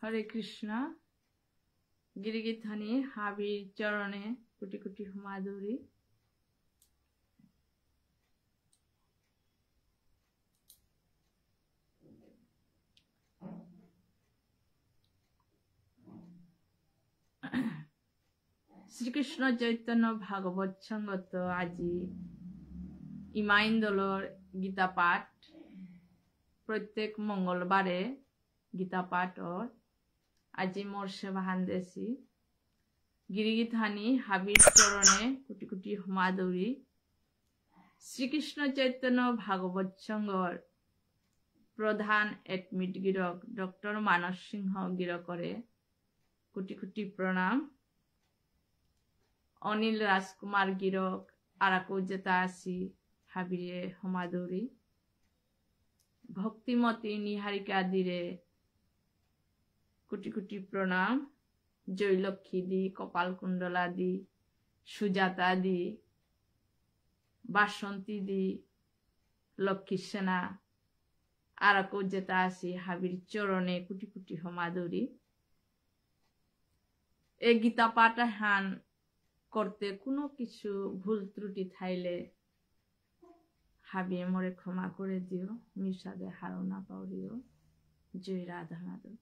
হরে কৃষ্ণ। গিরিগিধানী হাবির চরণে কোটি কোটি হুমাদুরি। শ্রীকৃষ্ণ চৈতন্য ভাগবত সঙ্গত আজি ইমাইন্দোলর গীতা পাঠ প্রত্যেক মঙ্গলবারে গীতা পাঠ ওর আজি মোর সেবাহান দেশি গিরিগিধানী হাবির চরণে কোটি কোটি হুমাদুরি। শ্রীকৃষ্ণ চৈতন্য ভাগবত সঙ্গর প্রধান এডমিট গিরক ডক্টর মানস সিংহ গিরকরে কোটি কোটি প্রণাম। অনিল রাজকুমার গিরক আরাকু যেতা আসি হাবিরে হুমাদুরি। ভক্তিমতী নিহারিকা দিরে কোটি কোটি প্রণাম। জয়লক্ষ্মী দি, কপাল কুণ্ডলা দি, সুজাতা দি, বাসন্তী দি, লক্ষ্মী সেনা আরাকু যেতা আসি হাবির চরণে কোটি কোটি হুমাদুরি। এই গীতা পাঠ হান করতে কোনো কিছু ভুল ত্রুটি থাইলে হাবিয়ে মোরে ক্ষমা করে দিও, মিশাদে হারো না পাওরিও। জয় রাধা মাধব।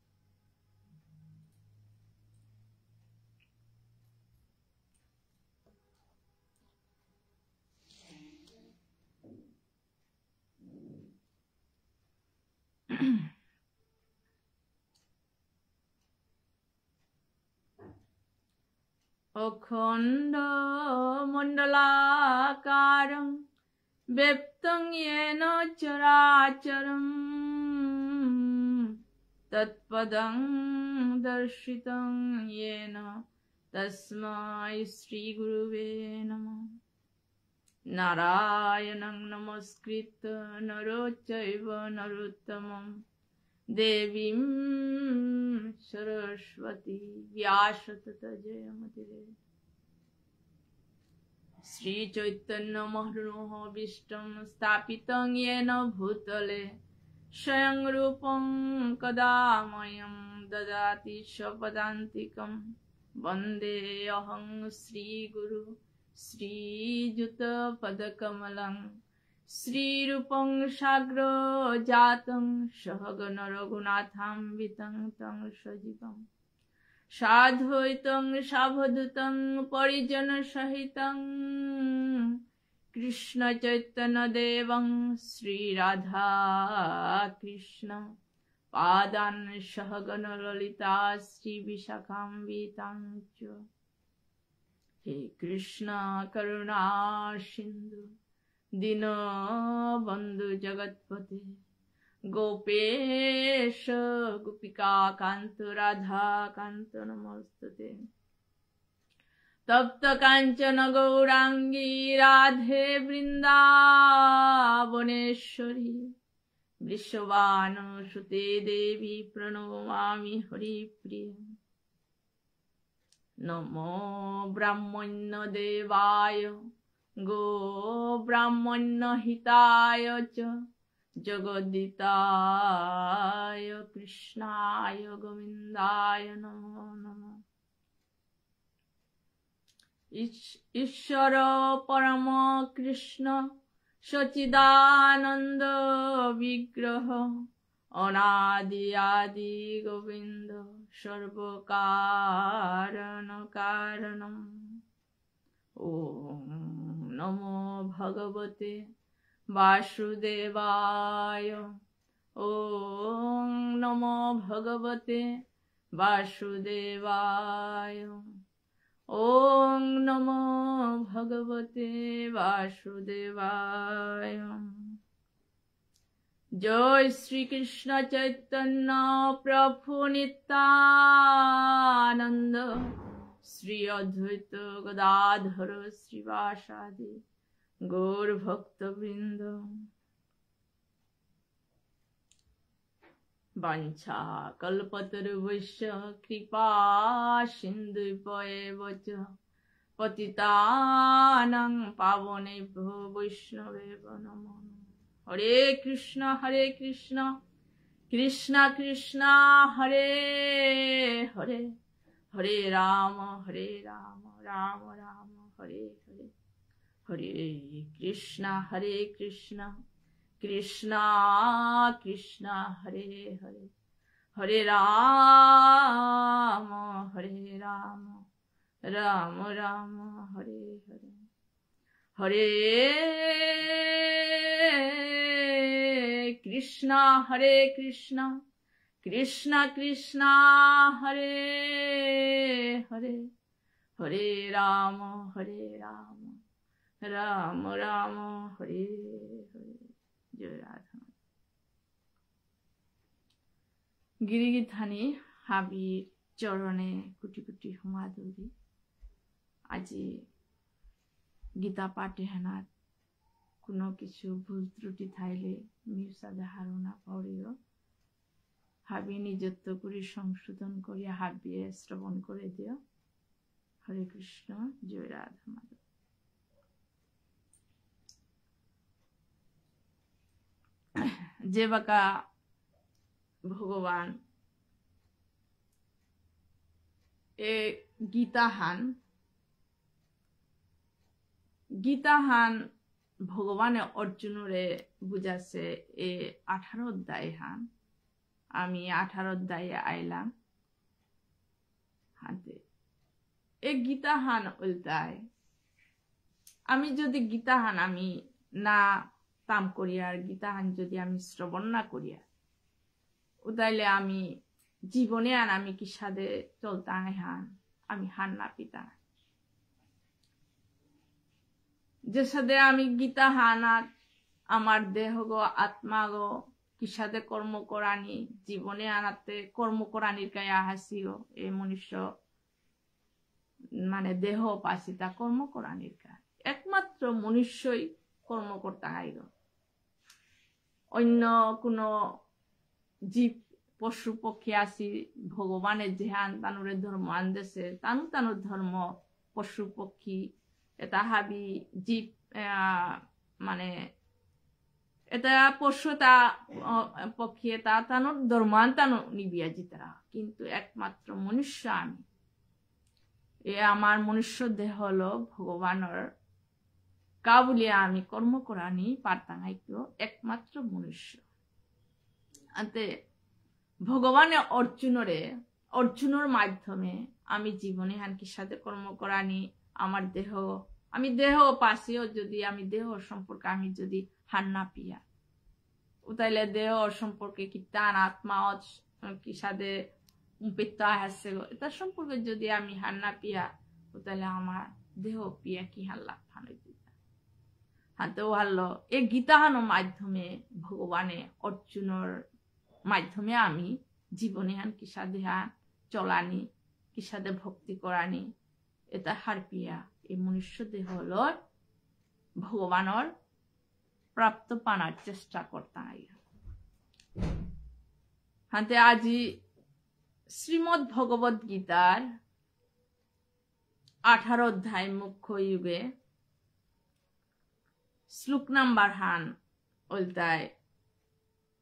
অখণ্ড মণ্ডলাকারং ব্যপ্তং येन চরাচরং তৎপদং দর্শিতং येन তস্मै শ্রী গুরুবে নমঃ। নারায়ণং নমস্কৃত্য নরো চৈব নরোত্তমং দেবীং সরস্বতী ব্যাস তত জয়মুদিরে। শ্রী চৈতন্য মহাপ্রভুঃ বিষ্টং স্থাপিতং येन ভূতলে স্বয়ং রূপং কদা ময়ং দদাতি স্বপদান্তিকং। বন্দে অহং শ্রীগুরু শ্রীযুত পদকমলং শ্রীরূপং সাগ্র জাতং সহগণ রঘুনাথান্বিতং তং সজীবং সাদ্বৈতং সাবধূতং পরিজন সহিতং কৃষ্ণ চৈতন্য দেবং শ্রী রাধা কৃষ্ণ পাদান সহগণ ললিতা শ্রী বিশাখান্বিতাং চ। হে কৃষ্ণ করুণা সিন্ধু দীনবন্ধু জগৎপতে গোপেশ গোপিকা কান্ত রাধা কান্ত নমস্তুতে। তপ্ত কাঞ্চন গৌরাঙ্গী রাধে বৃন্দাবনেশ্বরী বৃষভানুসুতে দেবী প্রণমামি হরিপ্রিয়। নমো ব্রাহ্মণ্য দেবায় গো ব্রাহ্মণ্য হিতায় চ জগদ্দিতায় কৃষ্ণায় গোবিন্দায় নমো নমঃ। ঈশ্বর পরম কৃষ্ণ সচিদানন্দ বিগ্রহ অনাদি আদি গোবিন্দ সর্বকারণ কারণম। ওম নমো ভগবতে বাসুদেবায়। ওম নমো ভগবতে বাসুদেবায়। ওম নমো ভগবতে বাসুদেবায়। জয় শ্রীকৃষ্ণ চৈতন্য প্রভু নিত্যানন্দ শ্রী অদ্বৈত গদাধর শ্রীবাসাদি গৌর ভক্তবৃন্দ। বাঞ্ছা কল্পতরুভ্যশ্চ কৃপা সিন্ধুভ্যেব চ পতিতানাং পাবনেভ্যো বৈষ্ণবেভ্যো নমো নমঃ। হরে কৃষ্ণ কৃষ্ণ কৃষ্ণ হরে হরে হরে রাম রাম রাম হরে হরে হরে কৃষ্ণ কৃষ্ণ কৃষ্ণ হরে হরে হরে রাম রাম রাম হরে হরে হরে কৃষ্ণ কৃষ্ণ কৃষ্ণ হরে হরে হরে রাম রাম রাম হরে হরে। জয় রাধা। গিরিগিধানী হাবির চরণে কোটি কোটি হুমাদুরি। আজি গীতা পাঠে হেনাত কোনো কিছু ভুল ত্রুটি থাইলে মিউসাদে হারুনা পাউরিও হাবি নিজত্ব করে সংশোধন করিয়া হাবিয়ে শ্রবণ করে দিও। হরে কৃষ্ণ। জয় রাধা মাধব। যে বাকা ভগবান এ গীতাহান ভগবানে অর্জুনরে বুঝাছে এ 18 অধ্যায় হান। আমি 18 অধ্যায়ে আইলাম হাতে। এ গীতাহান উল্টায় আমি যদি গীতাহান আমি না তাম করিয়ার গীতাহান যদি আমি শ্রবণ না করিয়া উতাইলে আমি জীবনে আন আমি কি সাদে চলতা হান আমি হান না পিতা যে সাদে আমি গীতা হানাত আমার দেহ গো আত্মা গো কি সাদে কর্ম করানি জীবনে আনাতে কর্ম করানির গায়ে হাসিও এ মনুষ্য মানে দেহ পাশিতা কর্ম করানির গায়ে একমাত্র মনুষ্যই কর্ম করতে আইল। অন্য কোনো জীব পশু পক্ষী আসি ভগবানের জেহান তানুরে ধর্ম আনদেছে তানুর ধর্ম পশু পক্ষী এটা হাবি জীব মানে এটা পশু তা পক্ষী তা তানুর ধর্মান তানু নিবিয়া জিতারা কিন্তু একমাত্র মনুষ্য আমি এ আমার মনুষ্য দেহ হলো ভগবানের কাবুলিয়া আমি কর্ম করানি পারতাঙ্গাইতো একমাত্র মনুষ্য আতে ভগবানের অর্জুনের মাধ্যমে আমি জীবনে হানকির সাথে কর্ম করানি আমার দেহ আমি দেহ পাশেও যদি আমি দেহ সম্পর্কে আমি যদি হান না পিয়া উতাইলে দেহ সম্পর্কে কি টান আত্মা কি সাথে পিতা হাসছে এটা সম্পর্কে যদি আমি হান না পিয়া উতাইলে আমার দেহ পিয়া কি হান লাভ ফানো হাতেও হারলো এ গীতাহানোর মাধ্যমে ভগবানে অর্জুনের মাধ্যমে আমি জীবনে হান কি সাথে হান চলানি কি সাথে ভক্তি করানি এটা হারপিয়া এই মনুষ্য দেহ হলো ভগবানের প্রাপ্ত পানার চেষ্টা করতাম হাতে আজি শ্রীমদ ভগবত গীতার 18 অধ্যায় মুখ্য যুগে শ্লোক নাম্বার হান উল্টায়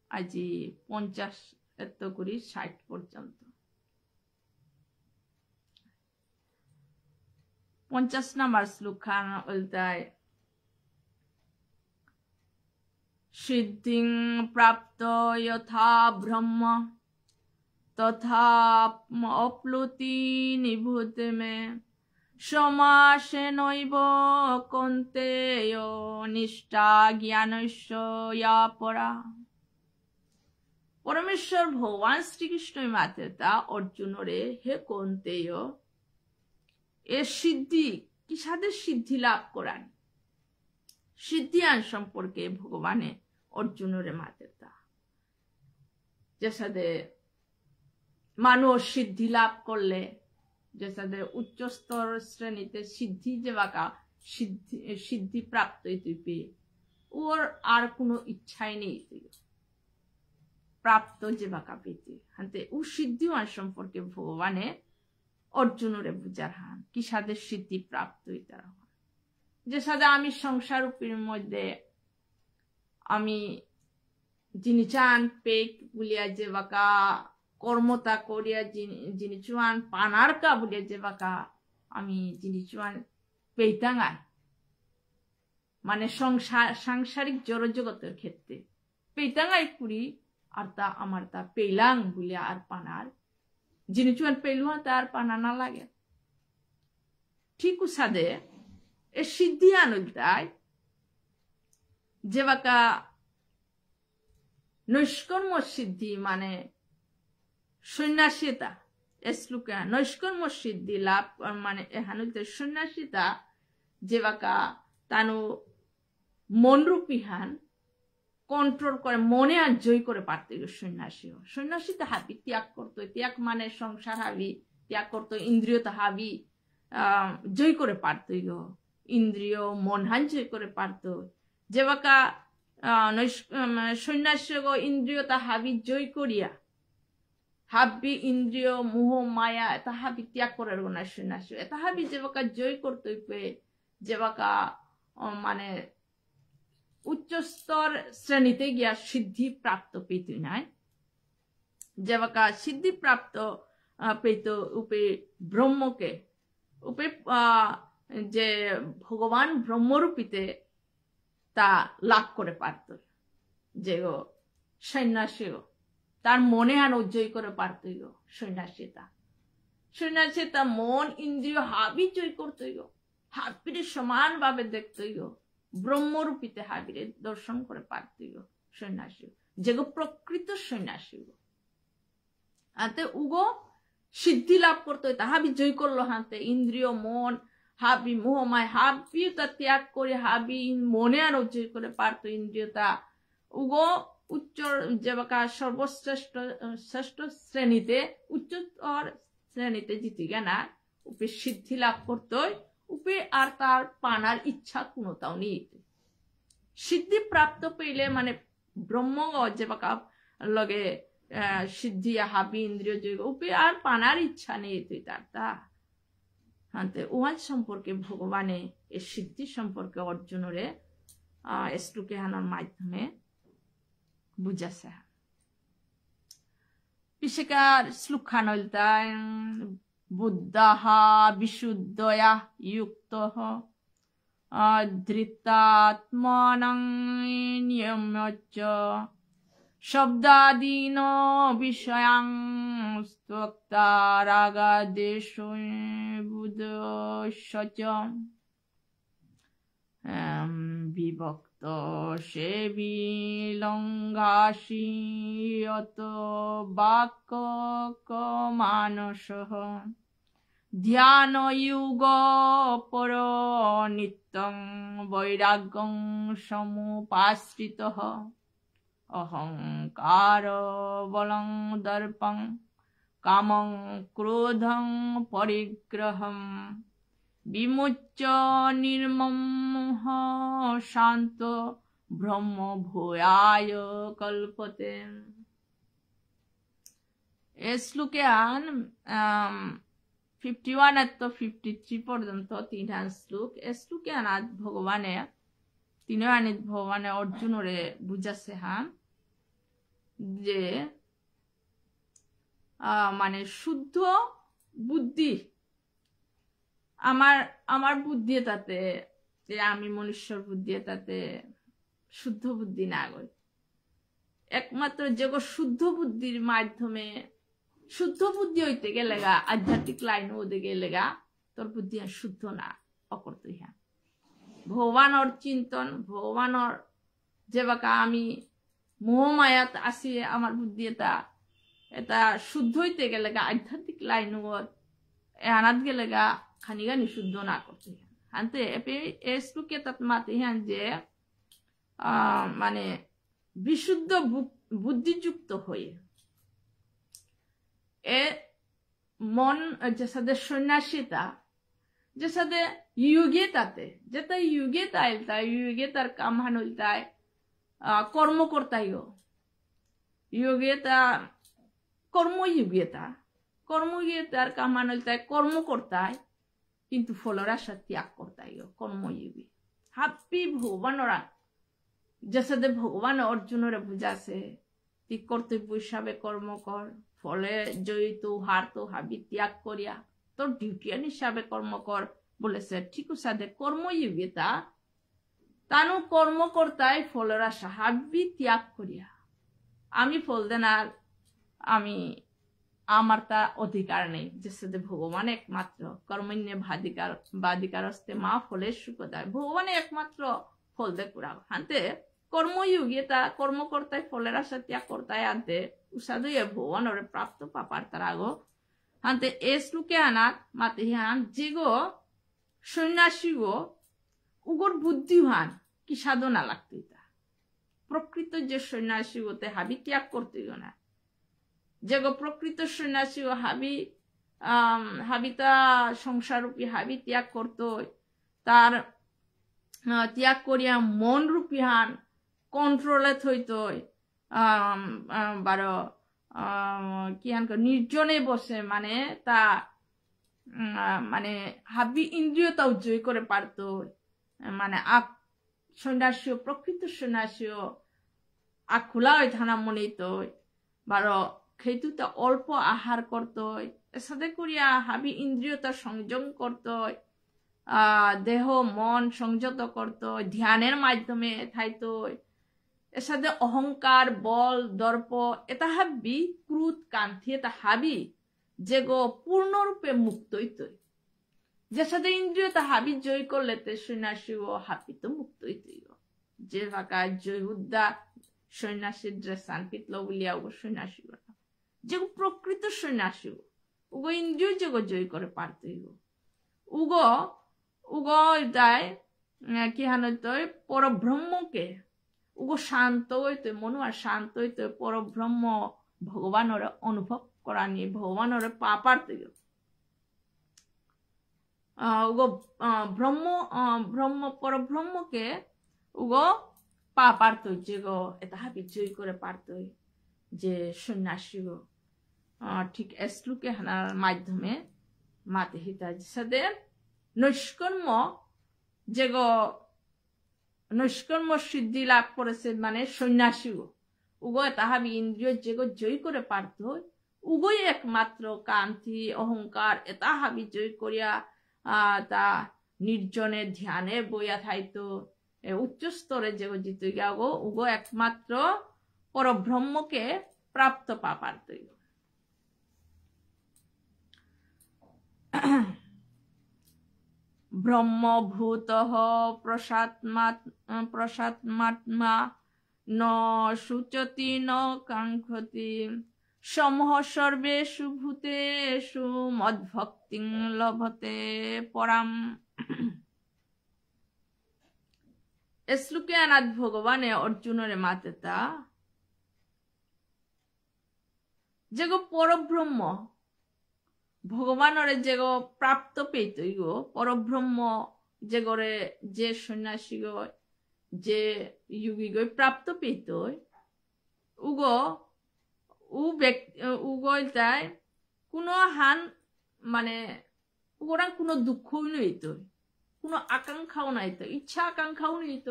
আজি 50 এত করি 60 পর্যন্ত 50 নাম্বার শ্লোক খান উল্টায় সিদ্ধিং প্রাপ্ত যথা ব্রহ্ম তথা অপ্লুতি নিভূতে মে সমাসে নৈব কন্তেয় নিষ্ঠা জ্ঞানস্য ইয়া পরা। পরমেশ্বর ভগবান শ্রীকৃষ্ণ মাতেতা অর্জুনরে হে কন্তেয় এ সিদ্ধি কি সাথে সিদ্ধি লাভ করান সিদ্ধি আন সম্পর্কে ভগবানে অর্জুনরে মাতেতা যে সাথে মানুষ সিদ্ধি লাভ করলে যে সাথে উচ্চ স্তর শ্রেণীতে সিদ্ধি যে বাকা সিদ্ধি প্রাপ্ত হইতে ওর আর কোনো ইচ্ছাই নেই প্রাপ্ত যে বাকা পেতে হাতে ও সিদ্ধি আন সম্পর্কে ভগবানে অর্জুনরে বুঝার হান কি সাথে সিদ্ধি প্রাপ্ত হইতার হন যে সাথে আমি সংসার রূপের মধ্যে আমি যিনি চান পেক বুলিয়া যে বাকা কর্মতা করিয়া যিনি চুয়ান পানারকা বুলিয়া যে বাকা আমি যিনি চুয়ান পেইতাঙায় মানে সাংসারিক জড়জগতের ক্ষেত্রে পেইতাঙাই কুড়ি আর তা আমার তা পেইলাং বুলিয়া আর পানার যিনি চুয়ান পেইলুয়া তার পানা না লাগে ঠিক উসাদে এ সিদ্ধি আনুদায় যে বাকা নৈষ্কর্ম সিদ্ধি মানে সন্ন্যাসিতা এসলুকা নৈষ্কর্ম সিদ্ধি লাভ মানে এহানুতে সন্ন্যাসিতা যে বাকা তানু মনরূপী হান কন্ট্রোল করে মনে আর জয় করে পারত সন্ন্যাসীতে হাবি ত্যাগ করতো ত্যাগ মানে সংসার হাবি ত্যাগ করতো ইন্দ্রিয়তা হাবি জয় করে পারত ইন্দ্রিয় মন হান জয় করে পারত যে বাকা সন্ন্যাসী ইন্দ্রিয়তা হাবি জয় করিয়া হাবি ইন্দ্রিয় মোহ মায়া এটা হাবি ত্যাগ করার না সন্ন্যাসী এটা হাবি যে বাকা জয় করতে যে বাকা মানে উচ্চস্তর শ্রেণীতে গিয়া সিদ্ধি প্রাপ্ত পেত নাই যে বাকা সিদ্ধি প্রাপ্ত পেত উপে ব্রহ্মকে উপে যে ভগবান ব্রহ্মরূপীতে তা লাভ করে পারত যে গো সন্ন্যাসী তার মনে আর জয় করে পারত গো সন্ন্যাসীতা মন ইন্দ্রিয় হাবি জয় করত গো হাবিরে সমান ভাবে দেখত গো ব্রহ্মরূপীতে হাবিরে দর্শন করে পারত গো সন্ন্যাসী যে গো প্রকৃত সন্ন্যাসী গো হাতে উগো সিদ্ধি লাভ করতো হাবি জয় করলো হাতে ইন্দ্রিয় মন হাবি মোহমায় হাবি তা ত্যাগ করে হাবি মনে আর জয় করে পারতো ইন্দ্রিয়তা উগো উচ্চ যে বাকা সর্বশ্রেষ্ঠ শ্রেষ্ঠ শ্রেণীতে উচ্চতর শ্রেণীতে জিতি গেনা উপে সিদ্ধি লাভ করতোই উপে আর তার পানার ইচ্ছা কোনোটাও নেই সিদ্ধি প্রাপ্ত পেলে মানে ব্রহ্ম যে বাকা লগে সিদ্ধি হাবি ইন্দ্রিয় জয় উপে আর পানার ইচ্ছা নেই তুই তার তা হাতে উহার সম্পর্কে ভগবানে এই সিদ্ধি সম্পর্কে অর্জুনরে শ্লোকে হানার মাধ্যমে বুঝাছে পিছেকার শ্লোকান হইলতাই বুদ্ধাহা বিশুদ্ধয়া যুক্তঃ ধৃতাত্মানং নিয়ম্য শব্দাদীন বিষয়াং স্তক্তা রাগাদেশ বুধস্য বিভক্ত সেবি লঙ্ঘাসিয়ত বাক্য মানসঃ ধ্যান যুগ পর নিত্যং বৈরাগ্যং সমুপাশ্রিতঃ অহংকার বলং দর্পং কামং ক্রোধং পরিগ্রহম বিমুচ্য নির্মমঃ শান্ত ব্রহ্ম ভূয়ায় কল্পতে এই শ্লোকে 51 to 53 পর্যন্ত তিনটা শ্লোক এই শ্লোকে আনাত ভগবানে অর্জুনরে বুঝাছে যে মানে শুদ্ধ বুদ্ধি আমার বুদ্ধি তাতে যে আমি মনুষ্যর বুদ্ধি তাতে শুদ্ধ বুদ্ধি না গই একমাত্র যে শুদ্ধ বুদ্ধির মাধ্যমে শুদ্ধ বুদ্ধি হইতে গেলে আধ্যাত্মিক লাইন হতে গেলে তোর বুদ্ধি শুদ্ধ না অকর্ত ভগবানের চিন্তন ভগবানের যে বাকা আমি মোহমায়াত আসি আমার বুদ্ধি এটা শুদ্ধ হইতে গেলে আধ্যাত্মিক লাইন আনাত গেলে খানি গানি শুদ্ধ না করতে আনতে এই শ্লোকে তাত মাতে যে মানে বিশুদ্ধ বুদ্ধিযুক্ত হয়ে এ মন যে সাথে সন্ন্যাসিতা যে সাথে যোগ্যতাতে যেটা যোগ্যতা ইলতায় যোগ্যতার কাম হানুলতায় কর্মকর্তাইও যোগ্যতা কর্মযোগ্যতার কাম হানুলতায় কর্মকর্তায় কিন্তু ফলর আশা ত্যাগ করতাইও কর্মযোগী হাপ্পি ভগবানরা যেসাদে ভগবান অর্জুনরে বুঝাছে তুই কর্তব্য হিসাবে কর্ম কর, ফলে জয়ী তো হার তো হাবি ত্যাগ করিয়া তোর ডিউটিয়ান হিসাবে কর্ম কর বলেছে। ঠিক সাদে কর্মযোগিতা তানু কর্মকর্তায় ফলের আশা হাবি ত্যাগ করিয়া আমি ফল দেন আর আমি আমার তা অধিকার নেই। যেসাদে ভগবান একমাত্র কর্মণ্যে বাধিকার হস্তে মা ফলের সুখদায়, ভগবানে একমাত্র ফল দে পুরা হাতে কর্মযোগিতা কর্মকর্তায় ফলের আশা ত্যাগ কর্তায় আনতে উষাদুয়ে ভগবানরে প্রাপ্ত পাপার তার আগো হাতে এ শ্লোকে আনাত মাতে হান যেগো সন্ন্যাসী গো উগর বুদ্ধিমান কি সাধনা লাগতো তা প্রকৃত যে সন্ন্যাসী গোতে হাবি ত্যাগ করতে না, যেগো প্রকৃত সন্ন্যাসী ও হাবিতা সংসাররূপী হাবি ত্যাগ করতো, তার ত্যাগ করিয়া মন রূপী হান কন্ট্রোলে থইত বারো কি হান নির্জনে বসে মানে তা মানে হাবি ইন্দ্রিয়তাও জয় করে পারত, মানে সন্ন্যাসী প্রকৃত সন্ন্যাসী খোলা ওই থানা মনে তো বারো খেতুতে অল্প আহার করত, এর সাথে করিয়া হাবি ইন্দ্রিয়তা সংযম করত, দেহ মন সংযত করত, ধ্যানের মাধ্যমে থাইত, এর সাথে অহংকার বল দর্প এটা হাবি ক্রোধ কান্তি এটা হাবি যে গো পূর্ণরূপে মুক্ত হইত, যে সাথে ইন্দ্রিয়তা হাবি জয় করলে তে সন্ন্যাসী ও হাবি তো মুক্ত হইত, যে ফাঁকা জয় উদ্দা সন্ন্যাসীর ড্রেসান পিতল বলিয়া ও সন্ন্যাসী যে প্রকৃত সন্ন্যাসী উগো ইন্দ্রিয় যে জয় করে পারত, উগো উগো দায় কি হান হইতো পরব্রহ্মকে উগো শান্ত হইতো মনু আর শান্ত হইতো পরব্রহ্ম ভগবানের অনুভব করা নিয়ে ভগবানের পা পারত, উগো ব্রহ্ম পরব্রহ্মকে উগো পা পারত, যে গো এটা হাবি জয় করে পারত যে সন্ন্যাসী গো। ঠিক শ্লোকে হানার মাধ্যমে মাতে হিতা সাথে নৈষ্কর্ম যে গো নৈষ্কর্ম সিদ্ধি লাভ করেছে মানে সন্ন্যাসী গো উগো তাহাবি ইন্দ্রিয় যে গো জয় করে পারত, উগোই একমাত্র কান্তি অহংকার এটা হাবি জয় করিয়া তা নির্জনে ধ্যানে বইয়া থাইত, উচ্চ স্তরে যে জিত গিয়া গো উগো একমাত্র পরব্রহ্মকে প্রাপ্ত পাপার তৈরি। ব্রহ্মভূত প্রসাদমাত্মা ন শুচতি ন কাঙ্ক্ষতি সমহ সর্বেষু ভূতেষু মদ্ভক্তিং লভতে পরাম। শ্লোকে আনাদ ভগবানে অর্জুনরে মাতেতা যে গো পরব্রহ্ম ভগবানরে যে গো প্রাপ্ত পেত গো পরব্রহ্ম যে গরে যে সন্ন্যাসী গো যে যোগী গো প্রাপ্ত পেত উগো উগোটায় কোনো হান মানে উগোরা কোনো দুঃখও নইত, কোনো আকাঙ্ক্ষাও নাইতো, ইচ্ছা আকাঙ্ক্ষাও নইত,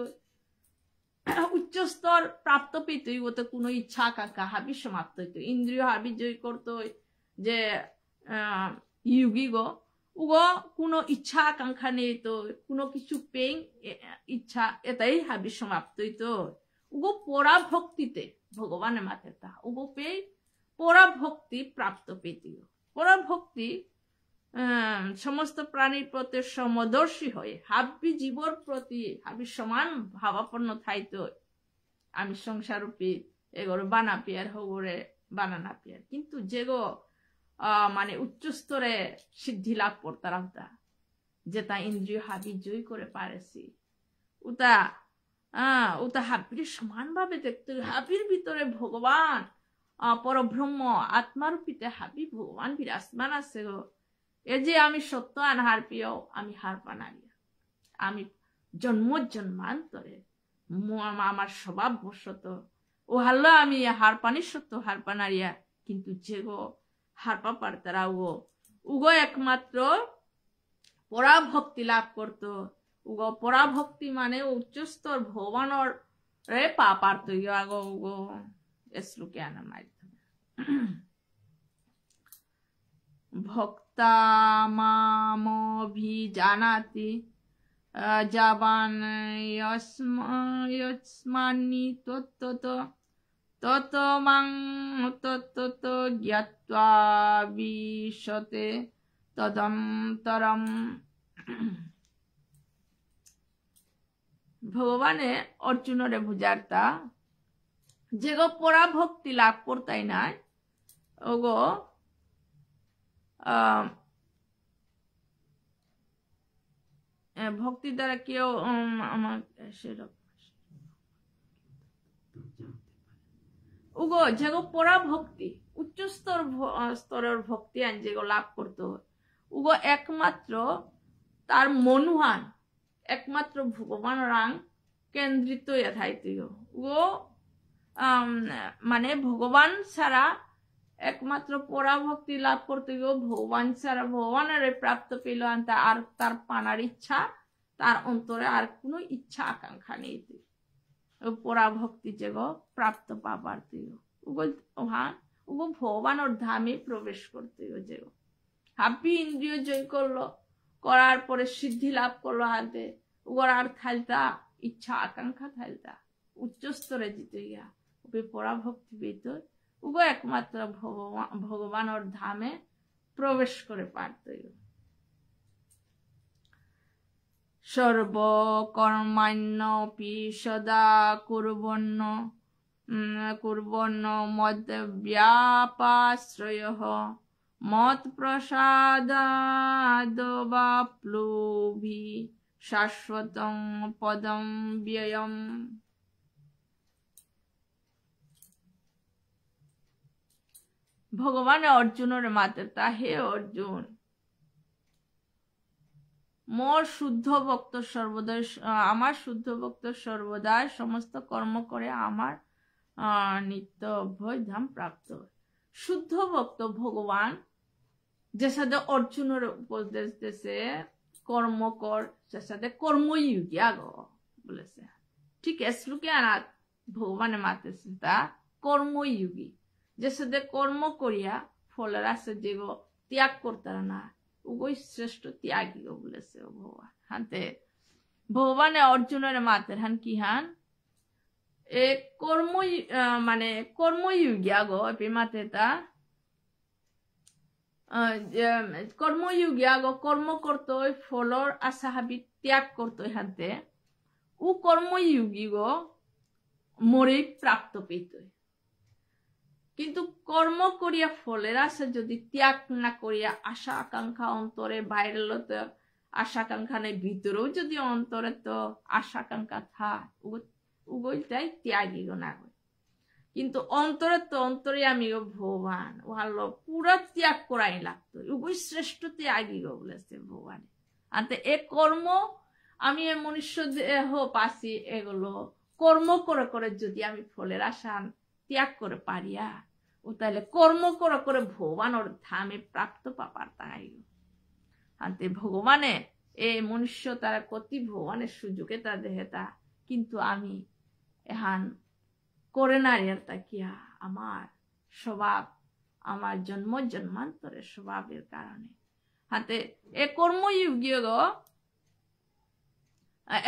উচ্চ স্তর প্রাপ্ত পেত ওতে কোনো ইচ্ছা আকাঙ্ক্ষা হাবি সমাপ্ত হইত, ইন্দ্রিয় হাবি জয় করতো, যে যোগী গো উগো কোনো ইচ্ছা আকাঙ্ক্ষা নেই তো, কোনো কিছু পেং ইচ্ছা এটাই হাবি সমাপ্ত হইতো, উগো পরাভক্তিতে ভগবানের মাথে তা উগো পে পরাভক্তি প্রাপ্ত পেতি। পরাভক্তি সমস্ত প্রাণীর প্রতি সমদর্শী হয়ে হাবি জীবর প্রতি হাবি সমান ভাবাপন্ন থাইত, আমি সংসারূপী এগোর বানা পিয়ার হগরে বানানা পিয়ার, কিন্তু যেগো মানে উচ্চ স্তরে সিদ্ধি লাভ করতারা ওটা যেটা ইন্দ্রিয় হাবি জয় করে পারেছি ওটা ওটা হাবির সমান ভাবে দেখতে, হাবির ভিতরে ভগবান পরব্রহ্ম আত্মারূপীতে হাবি ভগবান বিরাজমান আছে গো। এ যে আমি সত্য আনহার প্রিয় আমি হার পানারিয়া, আমি জন্মান্তরে আমার স্বভাব বশত ও হাল্লা আমি হার পানি সত্য হার পানারিয়া, কিন্তু যে গো হার পাপার তারা উগো একমাত্র পরাভক্তি লাভ করত, উগো পরাভক্তি মানে উচ্চস্তর ভগবানের রে পাপার তুই আগো গো শ্লোকে আনার মাধ্যমে ভক্তা মামভিজানাতি জাবান ইয়স্মানি তত্তত তত মাং তত্তত জ্ঞাত্বা বিশতে তদন্তরম। ভগবানে অর্জুনরে বুঝারতা যেগো পরা ভক্তি লাভ করতাই নাই ওগো ভক্তি দ্বারা কেউ আমার উগো যেগো পরা ভক্তি উচ্চ স্তরের ভক্তি আন যেগো লাভ করতে উগো একমাত্র তার মনুহান একমাত্র ভগবান রাং কেন্দ্রিত থাইতে উগো মানে ভগবান ছাড়া একমাত্র পরাভক্তি লাভ করতে গিয়ে ভগবান ছাড়া ভগবানের প্রাপ্ত পেল আর তার পানার ইচ্ছা তার অন্তরে আর কোনো ইচ্ছা আকাঙ্ক্ষা নেই পরাভক্তি যেগো প্রাপ্ত পাবার উগো ভগবানের ধামে প্রবেশ করতে যেগো হাব্বি ইন্দ্রিয় জয় করলো করার পরে সিদ্ধি লাভ করলো হাতে উগর আর থালতা ইচ্ছা আকাঙ্ক্ষা থালতা উচ্চ স্তরে জিতে গিয়া পরাভক্তি পেত উগো একমাত্র ভগবানের ধামে প্রবেশ করে পারত সর্বকর্মাণ্যপি সদা কুর্বন্ন মদ্ব্যাপাশ্রয়ঃ মত প্রসাদাদবাপ্লুভি শাশ্বতং পদম ব্যয়ম। ভগবান অর্জুনের মাতা হে অর্জুন মোর শুদ্ধ ভক্ত সর্বদাই আমার শুদ্ধ ভক্ত সর্বদাই সমস্ত কর্ম করে আমার নিত্য অভয় ধাম প্রাপ্ত। শুদ্ধ ভক্ত ভগবান যে সাথে অর্জুনের উপদেশ দিয়েছে কর্ম কর সে সাথে কর্মযোগী আগো বলেছে ঠিক শ্লোকে আনাত ভগবানের মাতেছে তা কর্মযোগী যে সাথে কর্ম করিয়া ফলের আছে যেগো ত্যাগ করতারা না উগোই শ্রেষ্ঠ ত্যাগী গো বলেছে ভগবান হাতে ভগবানে অর্জুনের মাতের হান কি হান এ কর্ম মানে কর্মযোগী আগো মাতে তা কর্মযোগী আগো কর্ম করতো ফলর আশা হাবি ত্যাগ করতো হাতে ও কর্মযোগী গো মরে প্রাপ্ত পেত কিন্তু কর্ম করিয়া ফলের আশা যদি ত্যাগ না করিয়া আশা আকাঙ্ক্ষা অন্তরে বাইরে আশা আকাঙ্ক্ষা নেই ভিতরেও যদি অন্তরে তো আশা আকাঙ্ক্ষা থাক উগোইটাই ত্যাগী গো না কিন্তু অন্তরে তো অন্তরে আমি ভগবান ভালো পুরা ত্যাগ করাই লাগতো উগোই শ্রেষ্ঠ ত্যাগী গো বলেছে ভগবান আনতে এ কর্ম আমি মনুষ্য দেহ পাচ্ছি এগুলো কর্ম করে করে যদি আমি ফলের আশা ত্যাগ করে পারিয়া ও তাহলে কর্ম করে করে ভগবানের ধামে প্রাপ্ত পাপার তাই আনতে ভগবানে এই মনুষ্য তারা কতি ভগবানের সুযোগে তা দেহে তা কিন্তু আমি এহান করে না তা কিয়া আমার স্বভাব আমার জন্মান্তরের স্বভাবের কারণে হাতে এ কর্মযোগী গো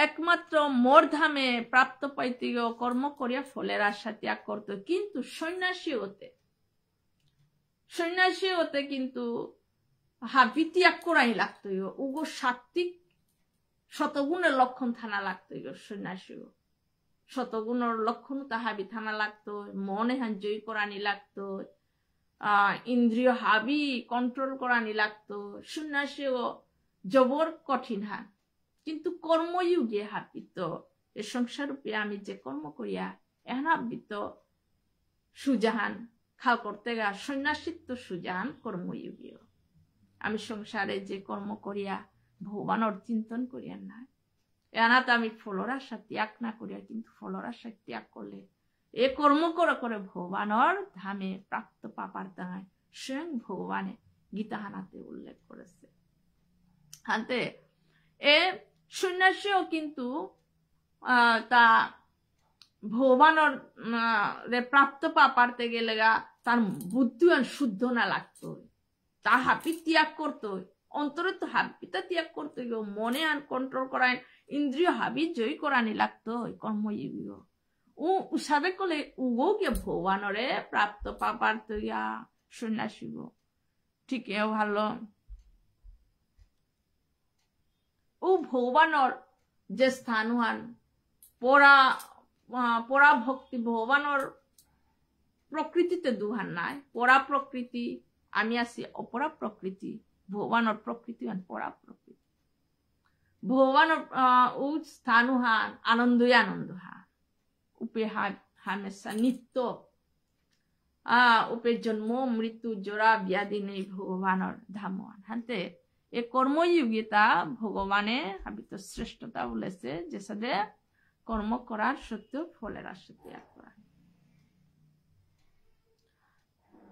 একমাত্র মোর ধামে প্রাপ্ত পাইতে কর্ম করিয়া ফলের আশা ত্যাগ করতো কিন্তু সন্ন্যাসী হতে কিন্তু হাবি ত্যাগ করাই লাগতো উগো সাত্বিক শতগুণের লক্ষণ থানা লাগতো সন্ন্যাসী শতগুণের লক্ষণ তাহাবি থানা লাগতো মনে হান জয় করানি লাগতো ইন্দ্রিয় হাবি কন্ট্রোল করানি লাগতো সন্ন্যাসী জবর কঠিন হান কিন্তু কর্মযোগে হাবিত এ সংসার রূপে আমি যে কর্ম করিয়া এখন হাবিত সুজাহান খাও করতে গা সন্ন্যাসিত্ব সুজাহান কর্মযোগী আমি সংসারে যে কর্ম করিয়া ভগবানের চিন্তন করিয়া না এনাত আমি ফলর আশা ত্যাগ না করিয়া কিন্তু ফলর আশা ত্যাগ করলে এ কর্ম করে করে ভগবানের ধামে প্রাপ্ত পাপার দাঁড়ায় স্বয়ং ভগবানে গীতাহানাতে উল্লেখ করেছে হাতে এ সন্ন্যাসীও কিন্তু তা ভগবানের প্রাপ্ত পাপারতে গেলে তার বুদ্ধিমান শুদ্ধ না লাগতো, তার হাবি ত্যাগ করতো, অন্তরে তো হাবিটা ত্যাগ করতে গিয়ে মনে আন কন্ট্রোল করায় ইন্দ্রিয় হাবি জয়ী করানি লাগতো কর্মযোগী ও উসাবে কলে উগো গিয়ে ভগবানরে প্রাপ্ত পাপার তৈয়া সন্ন্যাসীব ঠিক এও ভালো ও ভগবানর যে স্থান হান পরা ভক্তি ভগবানর প্রকৃতিতে দুহান নাই, পরা প্রকৃতি আমি আছি অপরা প্রকৃতি, ভগবানর প্রকৃতি হান পরা প্রকৃতি, ভগবানর ও স্থান হান আনন্দই আনন্দ হান উপে হামেশা নিত্য উপে জন্ম মৃত্যু জোড়া ব্যাধি নেই ভগবানর ধামন হাতে এ কর্মযোগিতা ভগবানে হাবিত শ্রেষ্ঠতা বলেছে যে সাথে কর্ম করার সত্ত্বেও ফলের আশা ত্যাগ করা।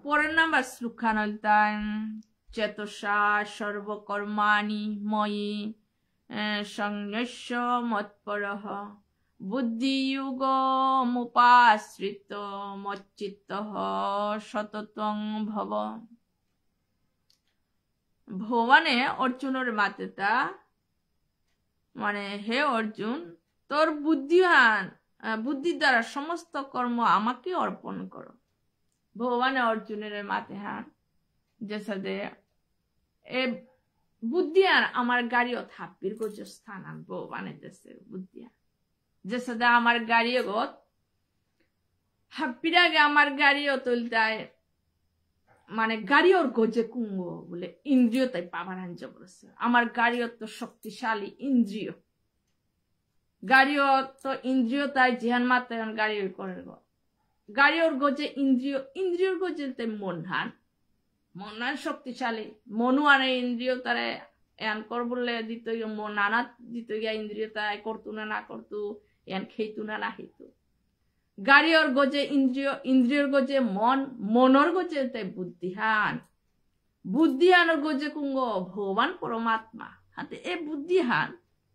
পরের নাম্বার শ্লোকানলতায় চেতসা সর্বকর্মাণি ময়ি সংন্যস্য মৎপরঃ বুদ্ধিযুগমুপাশ্রিত মচ্চিত্তঃ সততং ভব। ভগবানে অর্জুনের মাতেটা মানে হে অর্জুন তোর বুদ্ধি দ্বারা সমস্ত কর্ম আমাকে অর্পণ করো। ভগবানে অর্জুনের মাতে হান যে সাথে এ বুদ্ধিয়ান আমার গাড়িও থাপির গোজ স্থান আন ভগবানের দেশের বুদ্ধিয়ান যে সাথে আমার গাড়িও গত হাপির আগে আমার গাড়িও তুলতায় মানে গাড়িওর গোজে কুঙ্গ বলে ইন্দ্রিয় তাই পাবার আঞ্জ বলেছে আমার গাড়িও তো শক্তিশালী ইন্দ্রিয় গাড়িও তো ইন্দ্রিয় তাই জিহান মাতে গাড়ি করে গাড়িওর গোজে ইন্দ্রিয়র গোজে তাই মন হান শক্তিশালী মনু আনে ইন্দ্রিয় তারে এন কর বললে দিত মন আনা দিত গিয়া ইন্দ্রিয় তাই করতু না করতু এন খেইতু না খেইতু গাড়িওর গোজে ইন্দ্রিয়র গোজে মনর গোজে তাই বুদ্ধিহানর গোজে কুঙ্গ ভগবান পরমাত্মা হাতে এ বুদ্ধিহান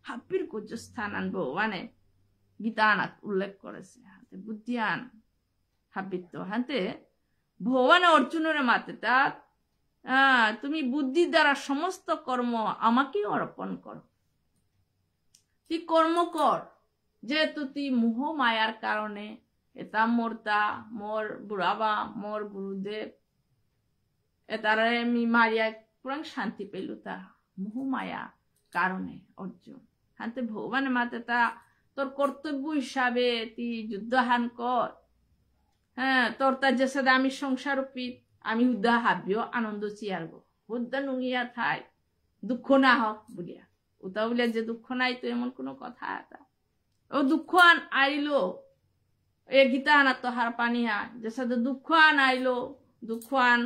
হাপির গোজ স্থান আন ভগবানে গীতানাথ উল্লেখ করেছে হাতে বুদ্ধিহান হাবিত্য হাতে ভগবান অর্জুনের মাতেটা তুমি বুদ্ধির দ্বারা সমস্ত কর্ম আমাকে অর্পণ করো, তুই কর্ম কর যেহেতু তুই মোহ মায়ার কারণে এটা মোর বুড়াবা মোর গুরুদেব এটারে আমি মারিয়া পুরাং শান্তি পেল তা মোহ মায়া কারণে অর্জুন হাতে ভগবানের মাতেটা তোর কর্তব্য হিসাবে তুই যুদ্ধহান কর। হ্যাঁ তোর তার যে সাথে আমি সংসার পিত আমি হুদ্দা হাবিও আনন্দ চিয়ার গো হুদ্দা নুঙিয়া থাই দুঃখ না হোক বলিয়া ওটা বলিয়া যে দুঃখ নাই তো এমন কোনো কথা এটা ও দুঃখ আন আইলো এ গীতা আনা তো হার পানি আন যে সাথে দুঃখ আন আইলো দুঃখ আন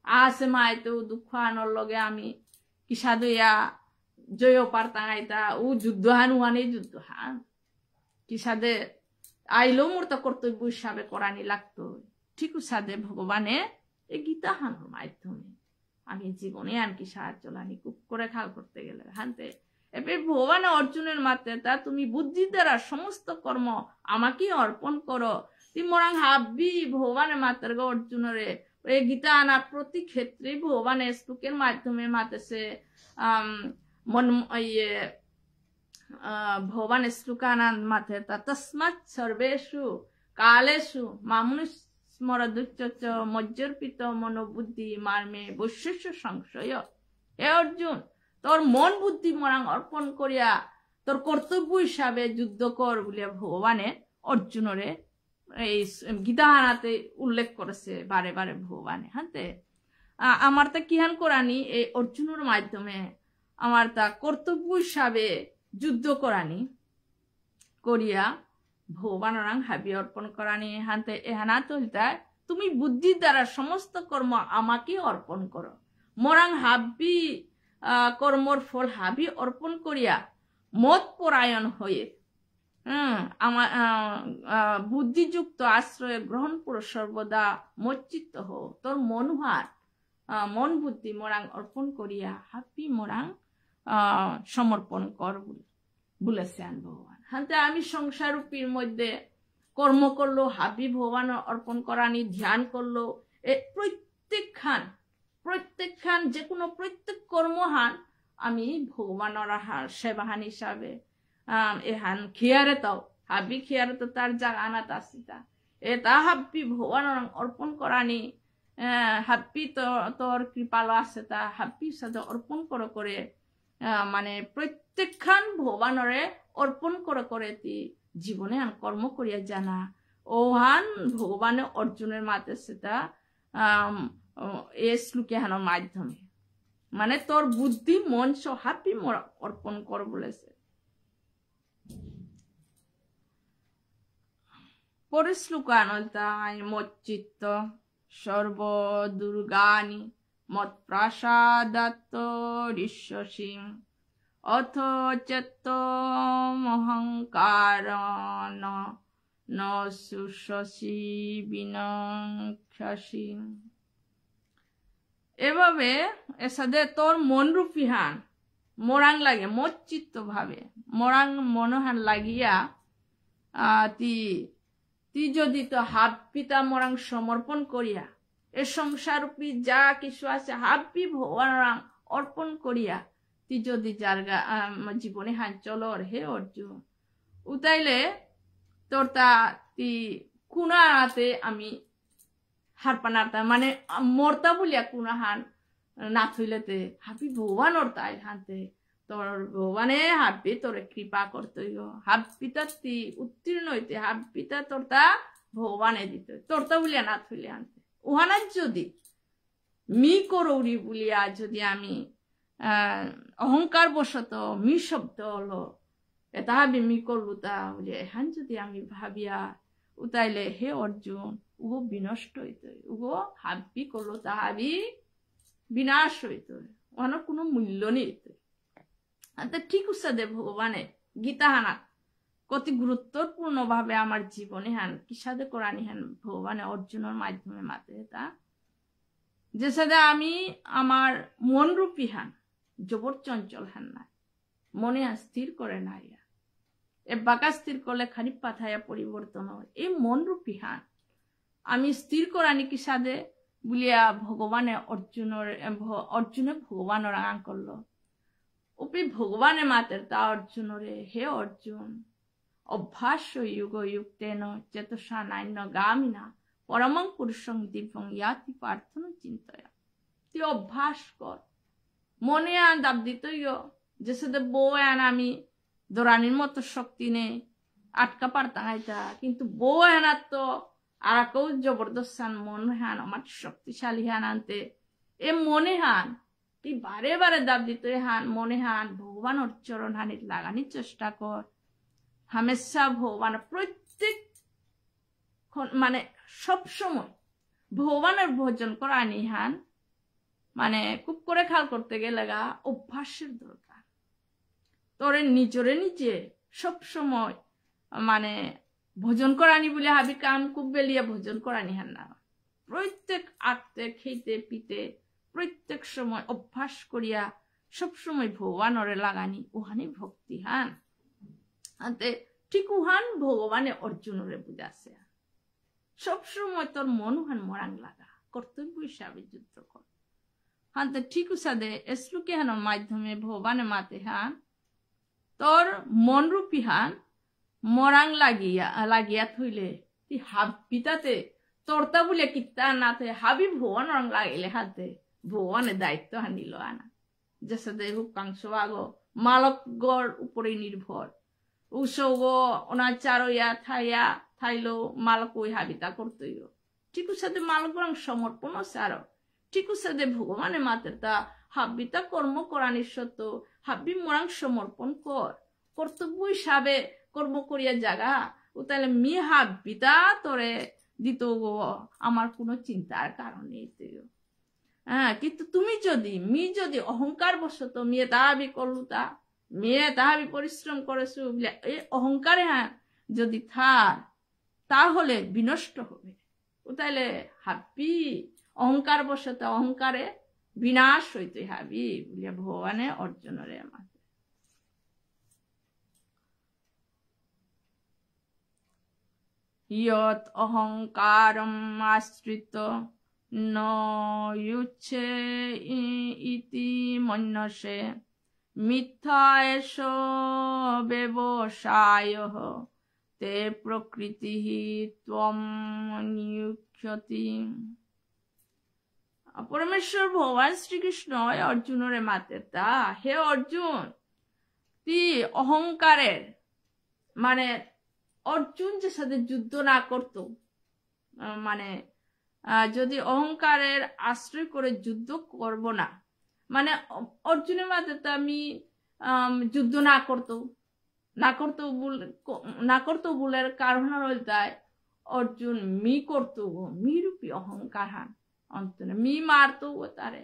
আসে মাইতো দুঃখ আনর লগে আমি কিসা দইয়া জয় পারতাম আইতা ও যুদ্ধ হান উহানে যুদ্ধ হান কিসাদে আইলো মোর তো কর্তব্য হিসাবে করানি লাগতো ঠিক সাদে ভগবানে এই গীতা হানোর মাধ্যমে আমি জীবনে আনকি সাহায্য লানি খুব করে খাল করতে গেলে হানতে এবার ভগবানে অর্জুনের মাতে তা তুমি বুদ্ধির দ্বারা সমস্ত কর্ম আমাকে অর্পণ করো তুই মোরাং হাবি ভগবানের মাতের গো অর্জুনরে এই গীতা আনার প্রতি ক্ষেত্রে ভগবানের শ্লোকের মাধ্যমে মাতেছে ভগবান শ্লোকানান মাথে তস্মাৎ সর্বেষু কালেষু মামুনি স্মরদুচ্চ মজ্জর্পিত মনোবুদ্ধি মার্মে বৈশ্বস্য সংশয়। হে অর্জুন তোর মন বুদ্ধি মরাং অর্পণ করিয়া তোর কর্তব্য হিসাবে যুদ্ধ কর বলিয়া ভগবানে অর্জুনরে এই গীতা হানাতে উল্লেখ করেছে বারে বারে ভগবানে হাতে আমার তা কিহান করানি এই অর্জুনের মাধ্যমে আমার তা কর্তব্য হিসাবে যুদ্ধ করানি করিয়া ভগবান হাবি অর্পণ করানি হাতে এহানা তলতা তুমি বুদ্ধির দ্বারা সমস্ত কর্ম আমাকে অর্পণ করো মোরাং হাবি কর্মর ফল হাবি অর্পণ করিয়া মত পরায়ণ হয়ে আমার বুদ্ধিযুক্ত আশ্রয় গ্রহণ পুরো সর্বদা মচ্চিত্ত হো তোর মন বুদ্ধি মোরাং অর্পণ করিয়া হাবি মোরাং সমর্পণ কর বলেছেন ভগবান হাতে আমি সংসারূপীর মধ্যে কর্ম করলো, হাবি ভগবান অর্পণ করানি, ধ্যান করলো, প্রত্যেকখান যে কোনো প্রত্যেক কর্মহান আমি ভগবানের সেবাহান হিসাবে এহান খিয়ারে তাও হাবি খিয়ারে তো তার জাগা আনাত আসিতা এটা হাব্বি ভগবান অর্পণ করানি, হাব্বি তোর কৃপালো আছে তা হাব্বির সাথে অর্পণ করে মানে প্রত্যেকখান ভগবানরে অর্পণ করে তি জীবনে কর্ম করিয়া জানা ওহান ভগবানে অর্জুনের মাতে সেটা এ শ্লোকে হানোর মাধ্যমে মানে তোর বুদ্ধি মন হাব্বি অর্পণ কর বলেছে। পরে শ্লোকানতাই মচ্চিত্ত সর্ব দুর্গানি মত প্রাসাদাত্ত ঋষ্যসিং অথ চেত্ত অহংকার ন সুশসি বিনক্ষসি। এভাবে এর সাথে তোর মন রূপী হান মোরাং লাগে মচ্চিত্ত ভাবে মোরাং মনোহান লাগিয়া তি যদি তো হাব্বিতা মোরাং সমর্পণ করিয়া এ সংসার রূপী যা কিছু আছে হাব্বি ভগবান অর্পণ করিয়া তি যদি জার্গা জীবনে হান চলর হে অর্জুন উতাইলে তোর তা তি কুনাতে আমি হারপানারতা মানে মরতা বলিয়া কুনাহান না থইলেতে হাবি ভগবান তাই হানতে তোর ভগবানে হাব্বি তোরে কৃপা করতই হাব্বিতা তি উত্তীর্ণ হইতে হাব্বিতা তোর তা ভগবানে দিত তোরতা বলিয়া না থইলে আনতে উহানা যদি মি করৌরি বলিয়া যদি আমি অহংকার বশত মি শব্দ হলো এটা হাবি মি করলু তা বলিয়া এখান যদি আমি ভাবিয়া উতাইলে হে অর্জুন উগো বিনষ্ট হইত উগো হাব্বি করলো তা হাবি বিনাশ হইত ওখানে কোনো মূল্য নেই। ঠিক উৎসাহ দে ভগবানে গীতা হানা কতি গুরুত্বপূর্ণ ভাবে আমার জীবনে হান কিসাদে করানি হান ভগবানে অর্জুনের মাধ্যমে মাতে তা যে সাথে আমি আমার মন রূপী হান জবর চঞ্চল হান না মনে স্থির করে না এ বাঁকা স্থির করলে খানিক পাথায়া পরিবর্তন হয় এই মন রূপী হান আমি স্থির করানি কিসাদে বলিয়া ভগবানে অর্জুনে ভগবানের আং করলো উপরি ভগবানে মাতের তা অর্জুনরে হে অর্জুন অভ্যাস যুগ যুক্তেন চেতসা নান্য গামিনা পরমং পুরুষং দিব্যং ইয়াতি প্রার্থন চিন্তয়া তুই অভ্যাস কর মনে আন দাব দিতই যে সাথে বউ আন আমি দৌড়ানির মতো শক্তি নেই আটকা পারতা হাইতা কিন্তু বউ আনার তো আর কেউ জবরদস্ত মন হান আমার শক্তিশালী হান আনতে এ মনে হান তুই বারে বারে দাব দিত হান মনে হান ভগবান চরণ হানির লাগানির চেষ্টা কর হামেশা ভগবান প্রত্যেক মানে সবসময় ভগবানের ভোজন করা নিহান মানে খুব করে খেয়াল করতে গেলে গা অভ্যাসের দরকার তোরে নিজে সবসময় মানে ভোজন করানি বলে হাবি কাম খুব বেলিয়া ভোজন করানি হান না প্রত্যেক আত্মে খেতে পিতে প্রত্যেক সময় অভ্যাস করিয়া সবসময় ভগবানরে লাগানি ওহানি ভক্তি হান আনতে ঠিক উহান ভগবানে অর্জুনরে বুঝাছে সবসময় তোর মন হান মরাং লাগা কর্তব্য হিসাবে যুদ্ধ কর হানতে ঠিক উসাদে শ্লোকে হানোর মাধ্যমে ভগবানে মাতে হান তোর মন রূপী হান মরাং লাগিয়া থইলে তুই হাবিতাতে তোরতা বলে কিতা না থে হাবি ভগবান রং লাগিলে হাতে ভগবানের দায়িত্ব হানিল আনা যেসে হুকাংশ আগো মালক গড় উপরে নির্ভর উসগ ওনার চারইয়া থাইলো মালক ওই হাবিতা করতই ঠিক সাথে মালক রং সমর্পণ সার ঠিক সাথে ভগবানের মাতের তা হাবিতা কর্ম করানির সত্য হাবি মোরাং সমর্পণ কর কর্তব্য হিসাবে কর্ম করিয়া জাগা ও তাহলে মি হাবিতা তোরে দিত গো আমার কোনো চিন্তার কারণ নেই হ্যাঁ কিন্তু তুমি যদি অহংকার বশত মেয়ে তাহাবি করলু তা মেয়ে তাহাবি পরিশ্রম করেছো এই অহংকারে হ্যাঁ যদি থার তাহলে বিনষ্ট হবে ও তাহলে হাবি অহংকার বশত অহংকারে বিনাশ হইতে হাবি বলিয়া ভগবানে অর্জুনরে মাতে ইয়ত অহংকারম আশ্রিত ন ইউচ্ছে ইতি মন্যসে মিথ্যা এষ ব্যবসায়ঃ তে প্রকৃতি ত্বম নিয়ুক্ষতি। পরমেশ্বর ভগবান শ্রীকৃষ্ণ অর্জুনরে মাতে তা, হে অর্জুন, তুই অহংকারের মানে অর্জুন যে সাথে যুদ্ধ না করত, মানে যদি অহংকারের আশ্রয় করে যুদ্ধ করব না, মানে অর্জুনের মাতে তো আমি যুদ্ধ না করতো বলের কারণ হইতায় অর্জুন মি করতো, মি রূপী অহংকার হান অন্তরে মি মারতো তারে,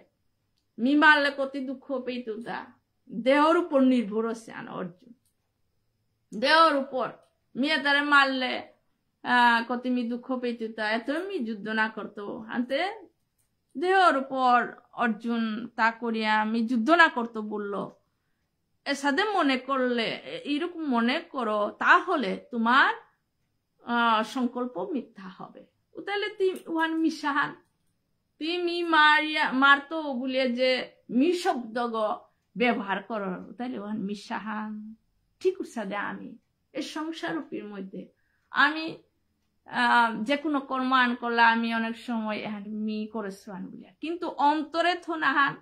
মি মারলে কত দুঃখ পেত তা দেহর উপর নির্ভর হচ্ছে অর্জুন, দেহর উপর মিয়া তারে মারলে কত মি দুঃখ পেত তা এত মি যুদ্ধ না করতো আনতে দেহর উপর অর্জুন তা করিয়া আমি যুদ্ধ না করতো বললো। এর সাথে মনে করলে এইরকম মনে করো তাহলে তোমার সংকল্প মিথ্যা হবে। তাহলে তুই ওহান মিশাহান তুমি মারতো বলিয়ে যে মি শব্দ ব্যবহার করো, তাহলে ওহান মিশাহান ঠিক সাদে আমি এই সংসারূপীর মধ্যে আমি যে কোনো কর্মায়ণ করলে আমি অনেক সময় মি করেছো বলিয়া, কিন্তু অন্তরে থনাহান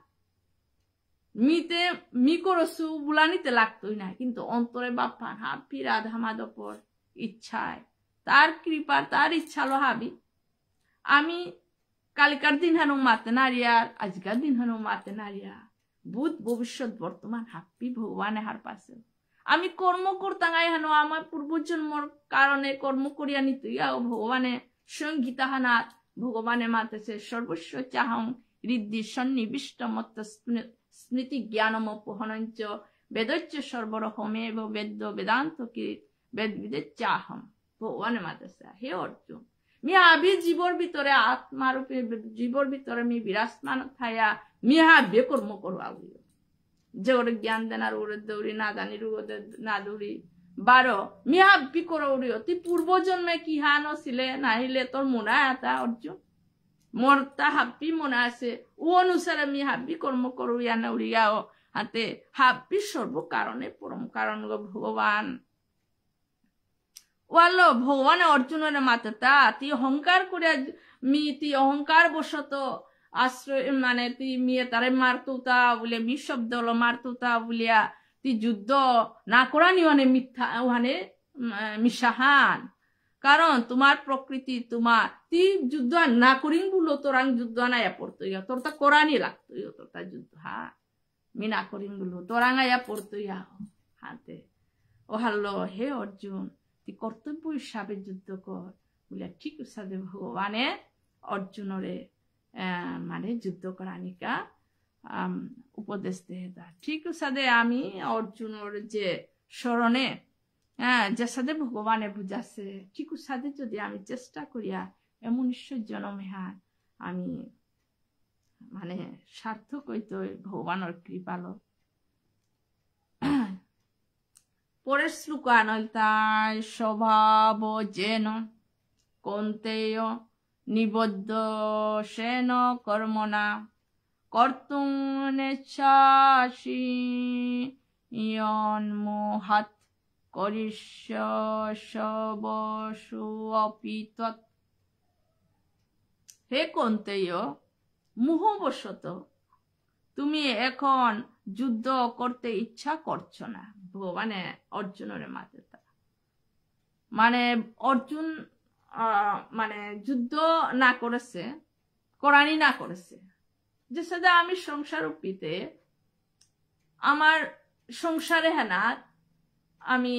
মিতে মি করছু বুলানিতে লাগতোই না, কিন্তু অন্তরে বাপ্পান হাপি রাধা মাধবর ইচ্ছায় তার কৃপা তার ইচ্ছা লো হাবি আমি কালিকার দিন হানু মাতে নারিয়ার আজকার দিন হানু মাতে নারিয়া ভূত ভবিষ্যৎ বর্তমান হাপি ভগবানে হার পাশে আমি কর্ম করতাঙ্গাই হানো আমার পূর্বজন্মর কারণে কর্ম করিয়া নিতুইয়া ভগবানে সংগীতা হানাত ভগবানে মাতেছে সর্বস্ব চাহং ঋদ্ধি সন্নিবিষ্ট মত স্মৃতি জ্ঞানম পোহনঞ্চ বেদচ্চ সর্বরকমে বেদ্য বেদান্ত কি বেদবিদের চাহম ভগবানে মাতেছে। হে অর্জুন, মি আবি জীবর ভিতরে আত্মারূপে জীবর ভিতরে মি বিরাজমান থায়া মিহা বে কর্ম করবা বলিও যে ওরে জ্ঞান দেনার ওরে দৌড়ি না জানির ওদের না দৌড়ি বারো মিহা বি করে উড়িও তুই পূর্বজন্মে কি হান ছিলে নাহিলে তোর মনে আতা অর্জুন মোর তা হাব্বি মনে আছে ও অনুসারে আমি হাব্বি কর্ম করু ইয়ানা উড়িয়াও হাতে হাব্বি সর্ব কারণে পরম কারণ ভগবান ওয়ালো ভগবানে অর্জুনের মাতাটা তুই অহংকার করে তুই অহংকার বশত আশ্রয় মানে তুই মিয়ে তারে মারতো তা বলে মি শব্দ হলো মারতো তা বলিয়া তুই যুদ্ধ না করানি মানে মিথ্যা ওখানে মিশাহান, কারণ তোমার প্রকৃতি তোমার তুই যুদ্ধ না করিং বলো তোরাং যুদ্ধ না পড়তো তোর তা কোরআনই লাগতো তোর তা যুদ্ধ হ্যাঁ মি না করিং বলো তোরাং আয়া পড়তো হাতে ও হারলো। হে অর্জুন, তুই কর্তব্য হিসাবে যুদ্ধ কর বলে ঠিক সাথে ভগবানে অর্জুনরে মানে যুদ্ধ করানিকা উপদেশ দেয় ঠিক সাথে আমি অর্জুনের যে স্মরণে যে সাথে ভগবানে বুঝাচ্ছে ঠিক সাথে যদি আমি চেষ্টা করিয়া এমন ঈশ্বর জনমে হান আমি মানে সার্থক হইতো ভগবানের কৃপালো। পরের শ্লোক আনলতায় স্বভাব যেন কন্তেয় নিবদ্ধ সেন কর্মণা কর্তুম নেচ্ছাসি ইয়ন্মোহাত করিষ্যবসু অপি তৎ। হে কন্তেয়, মোহবশত তুমি এখন যুদ্ধ করতে ইচ্ছা করছো না। ভগবানে অর্জুনের মাঝে মানে অর্জুন মানে যুদ্ধ না করেছে কোরআনই না করেছে যে সাথে আমি সংসার উপীতে আমার সংসারে হেনার আমি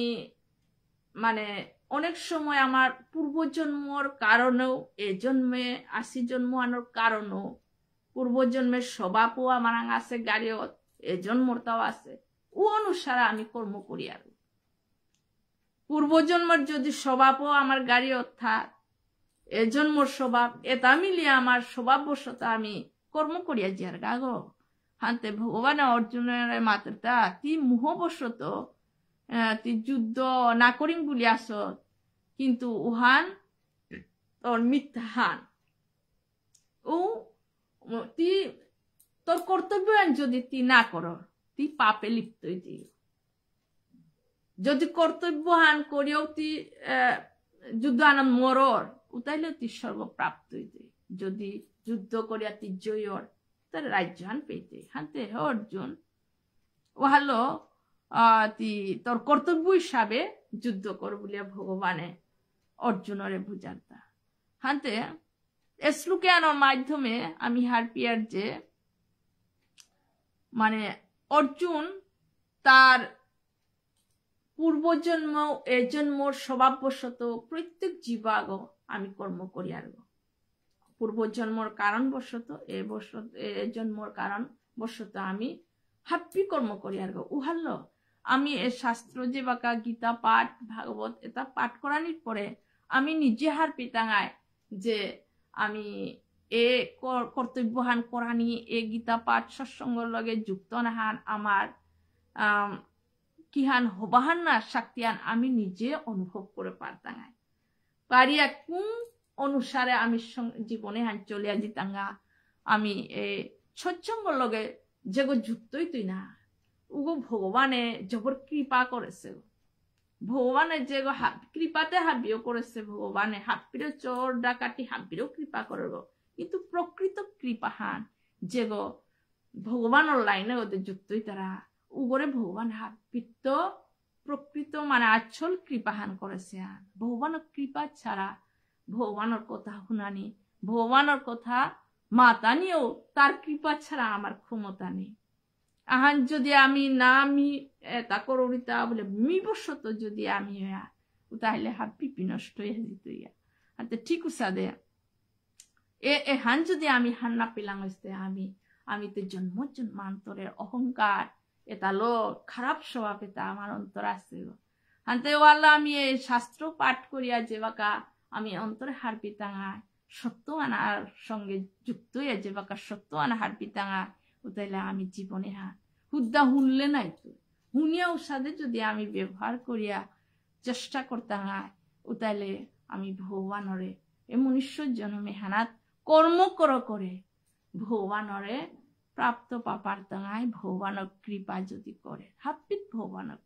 মানে অনেক সময় আমার পূর্বজন্মর কারণেও এ জন্মে 80 জন্ম আনার কারণেও পূর্বজন্মের স্বভাবও আমার আছে গাড়িও এ জন্মটাও আছে ও অনুসারে আমি কর্ম করি। আর পূর্বজন্মের যদি স্বভাবও আমার গাড়ি অর্থাৎ এ জন্মর স্বভাব এটা মিলিয়ে আমার স্বভাববশত আমি কর্ম করিয়া যার গাগো হাতে ভগবান অর্জুনের মাত্রটা তুই মোহবশত তুই যুদ্ধ না করিম বলি আস, কিন্তু উহান তোর মিথ্যাহান ও তি তোর কর্তব্য যদি তি না কর তি পাপে লিপ্ত হইতি যদি কর্তব্যহান করিও তি যুদ্ধ আনন্দ মরর উতাইলে তি স্বর্গপ্রাপ্ত হইতে যদি যুদ্ধ করিয়া তি জয়র তার রাজ্যহান পেতে হানতে হে অর্জুন ও হলো তি তোর কর্তব্য হিসাবে যুদ্ধ কর বলিয়া ভগবানে অর্জুনরে বুঝাতা হানতে শ্লোকে আনার মাধ্যমে আমি হারপিয়ার যে মানে অর্জুন তার পূর্বজন্ম এ জন্মর স্বভাববশত প্রত্যেক জীবাগ আমি কর্ম করিয়ার পূর্বজন্মর কারণবশত এ জন্মর কারণবশত আমি হাপ্পি কর্ম করিয়ার উহাল্ল আমি এ শাস্ত্র যে বাকা গীতা পাঠ ভাগবত এটা পাঠ করানির পরে আমি নিজে হার পিতাঙায় যে আমি এ কর্তব্যহান করানি এ গীতা পাঠ সৎসঙ্গর লগে যুক্ত নাহান আমার কিহান হবাহান না শক্তিয়ান আমি নিজে অনুভব করে পারতাঙায় পারিয়া কোন অনুসারে আমি জীবনে হান চলিয়া দিতাঙ্গা আমি এ সৎসঙ্গর লগে যেগো যুক্তই তুই না উগো ভগবানে জবর কৃপা করেছে ভগবানের যে কৃপাতে হাবিও করেছে ভগবানে হাব্বিরও চোর ডাকাতি হাব্বিরও কৃপা করব কিন্তু প্রকৃত কৃপাহান যে গো ভগবানের লাইনে ওদের যুক্তই তারা উগরে ভগবান হাব্বিত প্রকৃত মানে আচল কৃপাহান করেছে ভগবানের কৃপা ছাড়া ভগবানের কথা শুনানি ভগবানের কথা মাতা নিয়েও তার কৃপা ছাড়া আমার ক্ষমতা নেই আহান যদি আমি না আমি তা করিতা বলে মিবশত যদি আমি তাহলে হাব্বি নষ্ট হয়ে যেত ইয়া ঠিক উসাদে এ হান যদি আমি হান না পেলাম হইতে আমি তো জন্ম জন্মান্তরের অহংকার এটা লো খারাপ স্বভাব এটা আমার অন্তর আছে হানতে ওয়াল্লা আমি এই শাস্ত্র পাঠ করিয়া যে বাকা আমি অন্তরে হার পিতাঙায় সত্য আনার সঙ্গে যুক্ত হইয়া যে বাকা সত্য আনা হার পিতাঙায় তাইলে আমি জীবনে হুদ্দা শুনলে নাই তো শুনিয়া সাথে যদি আমি ব্যবহার করিয়া চেষ্টা করতাম তাইলে আমি ভগবানরে এ মনুষ্য জন্মে হানাত কর্ম করে ভগবানরে প্রাপ্ত পাপার তাঙায় ভগবানের কৃপা যদি করে হাপ্পিত ভগবানের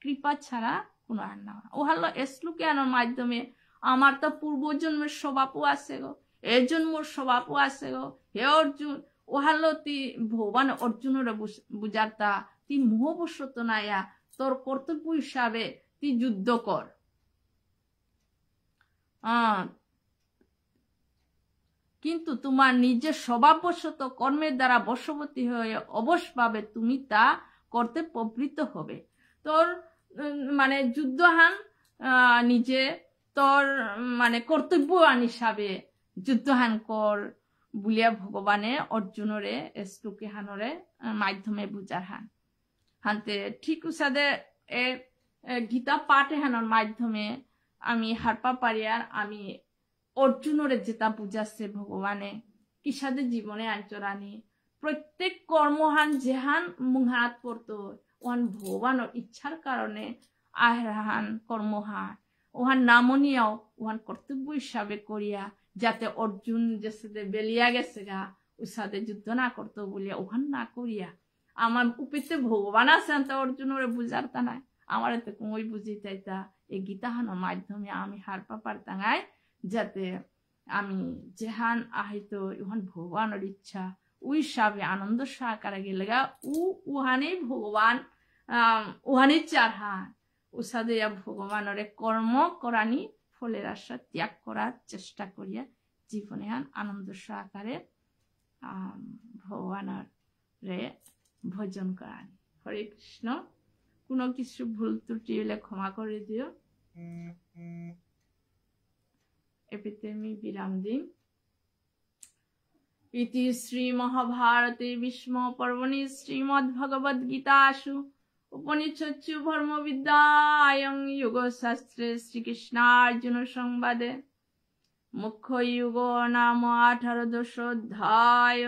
কৃপা ছাড়া কোনো আর না ও হলো শ্লোকে আনার মাধ্যমে আমার তো পূর্বজন্মের স্বভাবও আছে গো এ জন্মর স্বভাবও আছে গো হে অর্জুন ওহালো তি ভগবান অর্জুনের বুঝাতা তি মোহবশত নাইয়া তোর কর্তব্য হিসাবে তি যুদ্ধ কর কিন্তু তোমার নিজের স্বভাববশত কর্মের দ্বারা বশবর্তী হয়ে অবশ্যভাবে তুমি তা করতে প্রবৃত্ত হবে তোর মানে যুদ্ধহান নিজে তোর মানে কর্তব্যহান হিসাবে যুদ্ধহান কর বুলিয়া ভগবানে অর্জুনরে শ্লোকে হানরে মাধ্যমে বুঝার হানতে ঠিক উসাদে এ গীতা পাঠে হানোর মাধ্যমে আমি হারপা পারিয়ার আমি অর্জুনরে যেটা বুঝাচ্ছে ভগবানে কিসাদে জীবনে আঞ্চরানি প্রত্যেক কর্মহান যেহান মুহাত করতো ওহান ভগবানের ইচ্ছার কারণে আহরাহান কর্মহান ওহান নামনিয়াও ওহান কর্তব্য হিসাবে করিয়া যাতে অর্জুন যে বেলিয়া গেছে গা ওই সাথে যুদ্ধ না করতো বলিয়া ওখান না করিয়া আমার উপেতে ভগবান আছেন তা অর্জুনের বুঝার তা নাই আমার এতে কোই বুঝিতাই তা এই গীতাহানোর মাধ্যমে আমি হারপা পারতাঙাই যাতে আমি যেহান আহিত ওখান ভগবানের ইচ্ছা ওই হিসাবে আনন্দ সহকারে গেলে গা উহানেই ভগবান উহানেই চারহান ও সাথে ভগবানরে কর্ম করানি ফলের আশা ত্যাগ করার চেষ্টা করিয়া জীবনে আনন্দ সহকারে ভগবানের রে ভজন করানি হরে কৃষ্ণ কোনো কিছু ভুল ত্রুটি হলে ক্ষমা করে দিও এপিতে আমি বিরাম দিই ইতি শ্রী মহাভারতে ভীষ্ম পর্বণি শ্রীমদ্ ভগবদ গীতাসু উপনিষৎসু ধর্ম বিদ্যায়ং যোগশাস্ত্রে শ্রীকৃষ্ণার্জুন সংবাদে মুখ্য যুগ নাম 18 অধ্যায়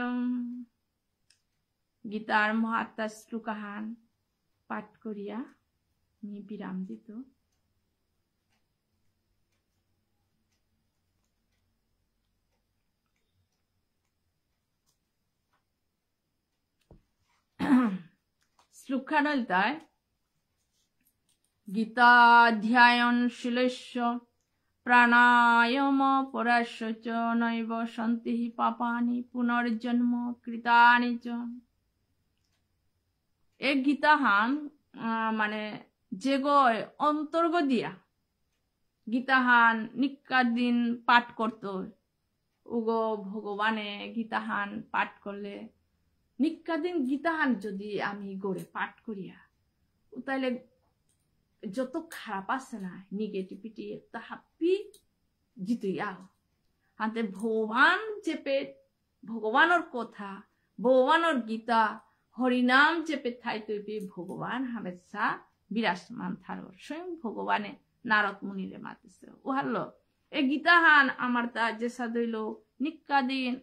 গীতার মহাত্মা শ্লোকাহান পাঠ করিয়া আমি বিরাম দিত। শ্লোকানলতায় গীতাধ্যায়ন শিলস্য প্রাণায়াম পরাস্য চ নৈব সন্তি পাপানি পুনর্জন্ম কৃতানি চ। এই গীতাহান মানে যেগয় অন্তর্গ দিয়া গীতাহান নিকাদিন পাঠ করত, উগো ভগবানে গীতাহান পাঠ করলে নিকাদিন গীতাহান যদি আমি গড়ে পাঠ করিয়া তাহলে যত খারাপ আছে না নেগেটিভিটি তাহাপি জিতইয়া হাতে ভগবান চেপে ভগবানের কথা ভগবানের গীতা হরিনাম চেপে থাই তৈপি ভগবান হামেশা বিরাজমান থারো। স্বয়ং ভগবানে নারদ মুনিরে মাতিছে ওহাল্লো এই গীতাহান আমার তা যে সাদইল নিকাদিন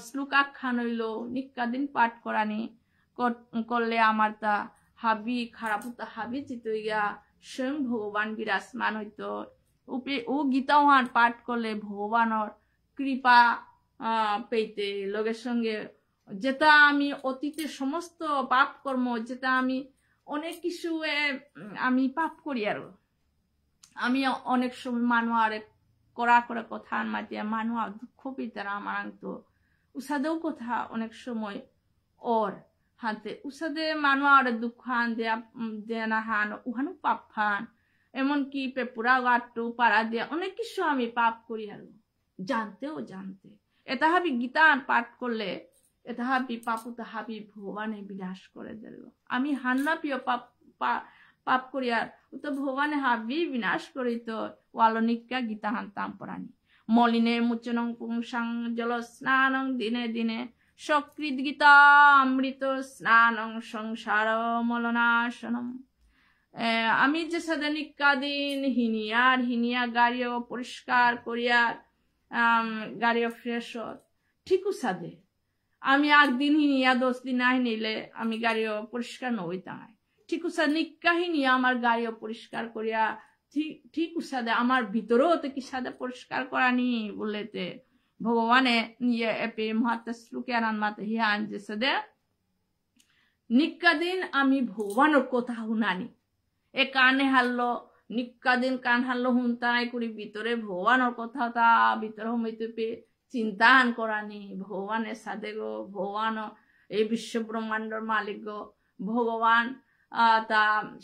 শ্লোকাখ্যান হইল নিকাদিন পাঠ করানি করলে আমার তা হাবি খারাপ হতো হাবি চিতইয়া স্বয়ং ভগবান বিরাজমান হইতো। ও গীতাহান পাঠ করলে ভগবানের কৃপা পেতে লগের সঙ্গে যেটা আমি অতীতে সমস্ত পাপ কর্ম যেটা আমি অনেক কিছু আমি পাপ করি আর আমি অনেক সময় মানুয়ার করা করে কথা মাতিয়া মানুয়া দুঃখ পেতারা আমার তো উসাদেও কথা অনেক সময় ওর হাতে উসাদে মানুয়ার দুঃখ হান দেনা হান উহানো পাপ হান এমনকি পেপুরা গাট্টু পাড়া দিয়া অনেক কিছু আমি পাপ করি আর জানতেও জানতে এটা হাবি গীতান পাঠ করলে এটা হাবি পাপু তাহাবি ভগবানে বিনাশ করে দিল। আমি হান্না প্রিয় পাপ পাপ করিয়ার তো ভগবানে হাবি বিনাশ করিত ওয়ালনিকা গীতাহান তাম পরানি মলিনে মুচনং পুংসাং জল স্নানং দিনে দিনে সকৃত গীতা অমৃত স্নানং সংসার মলনাশনম। আমি যে সাদে নিকাদিন হিনিয়া গাড়িও পরিষ্কার করিয়ার গাড়িও ফ্রেশ ঠিকু সাদে আমি একদিন হিনিয়া 10 দিন আহি নিলে আমি গাড়িও পরিষ্কার নই তাই ঠিক উসাদ নিকাহিনিয়া আমার গাড়িও পরিষ্কার করিয়া ঠিক উসাদে আমার ভিতরেও তো কি সাদে পরিষ্কার করানি বললেতে ভগবানে নিয়ে এপে মহাত্মা শ্লোকে আনান মাতে হিয়ান যে সাদে নিকাদিন আমি ভগবানের কথা শুনানি এ কানে হারলো নিকাদিন কান হারলো হুনতাই করি ভিতরে ভগবানের কথা তা ভিতরে হইতে পে চিন্তান করানি ভগবানের সাথে গো ভগবান এই বিশ্ব ব্রহ্মাণ্ডর মালিক গো ভগবান তা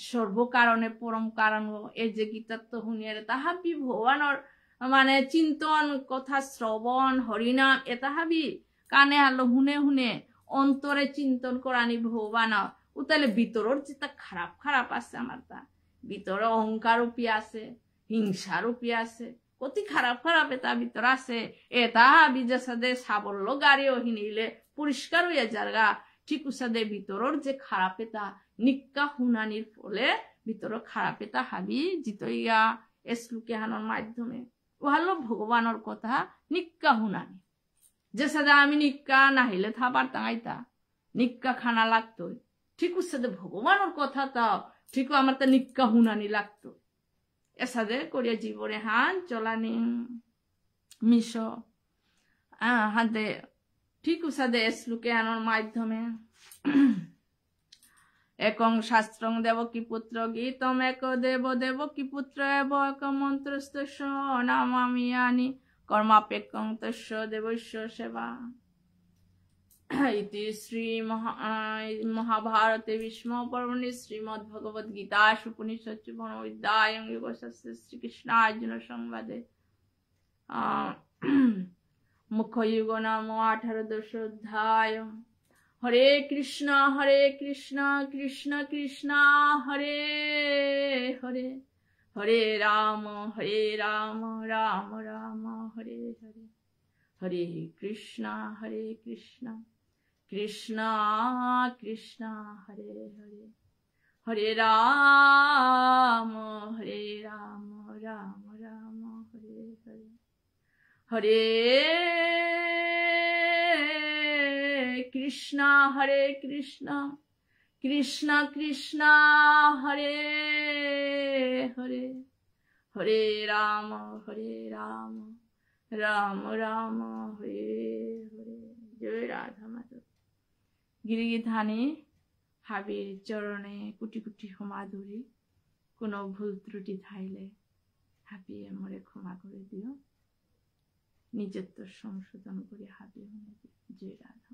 সর্বকারণে পরম কারণ গো এই যে গীতাত্ম শুনিয়ে তাহাবি ভগবানের মানে চিন্তন কথা শ্রবণ হরিনাম এ তাহাবি কানে হারলো হুনে হুনে অন্তরে চিন্তন করানি ভগবান ও তাহলে ভিতরের যেটা খারাপ খারাপ আছে আমার তা ভিতরে অহংকার রূপী আছে হিংসা রূপী আছে অতি খারাপ খারাপ এটা ভিতর আছে এটা বিজে সাদে সাবল্য গাড়িও হিনিলে পরিষ্কার হইয়া জায়গা ঠিক উসাদে ভিতরের যে খারাপ এটা নিক্কা হুনানির ফলে ভিতর খারাপ এটা হাবি জিতইয়া শ্লোকে হানোর মাধ্যমে ও হলো ভগবানের কথা নিক্কা হুনানি যে সাদে আমি নিক্কা নাহিলে থাবার তাঙাইতা নিক্কা খানা লাগতো ঠিক উসাদে ভগবানের কথা তাও ঠিক আমার তা নিক্কা হুনানি লাগতো এসাদে করিয়া জীবনে হান চলানি মিশ হাতে ঠিক উসাদে শ্লোকে আনোর মাধ্যমে একং শাস্ত্রং দেবকী পুত্র গীতম এক দেব দেবকী পুত্র এব এক মন্ত্রস্তস্য নামামি আনি কর্মাপেক্ষং তস্য দেবস্য সেবা। ইতি শ্রী মহাভারতে ভীষ্ম পর্বণি শ্রীমদ্ ভগবদ গীতা উপনিষৎ বিদ্যায়ং যোগশাস্ত্রে শ্রীকৃষ্ণার্জুন সংবাদে মুখ্য যুগ নাম 18 অধ্যায়। হরে কৃষ্ণ কৃষ্ণ কৃষ্ণ হরে হরে হরে রাম রাম রাম হরে হরে হরে কৃষ্ণ কৃষ্ণ কৃষ্ণ হরে হরে হরে রাম রাম রাম হরে হরে হরে কৃষ্ণ কৃষ্ণ কৃষ্ণ হরে হরে হরে রাম রাম রাম হরে হরে। জয় রাধা মাধব। গিরিধানে হাবির চরণে কোটি কোটি ক্ষমা ধরি কোনো ভুল ত্রুটি থাইলে হাবি মোরে ক্ষমা করে দিও নিজের তো সংশোধন করে হাবি মনে দিও। জয় রাধা।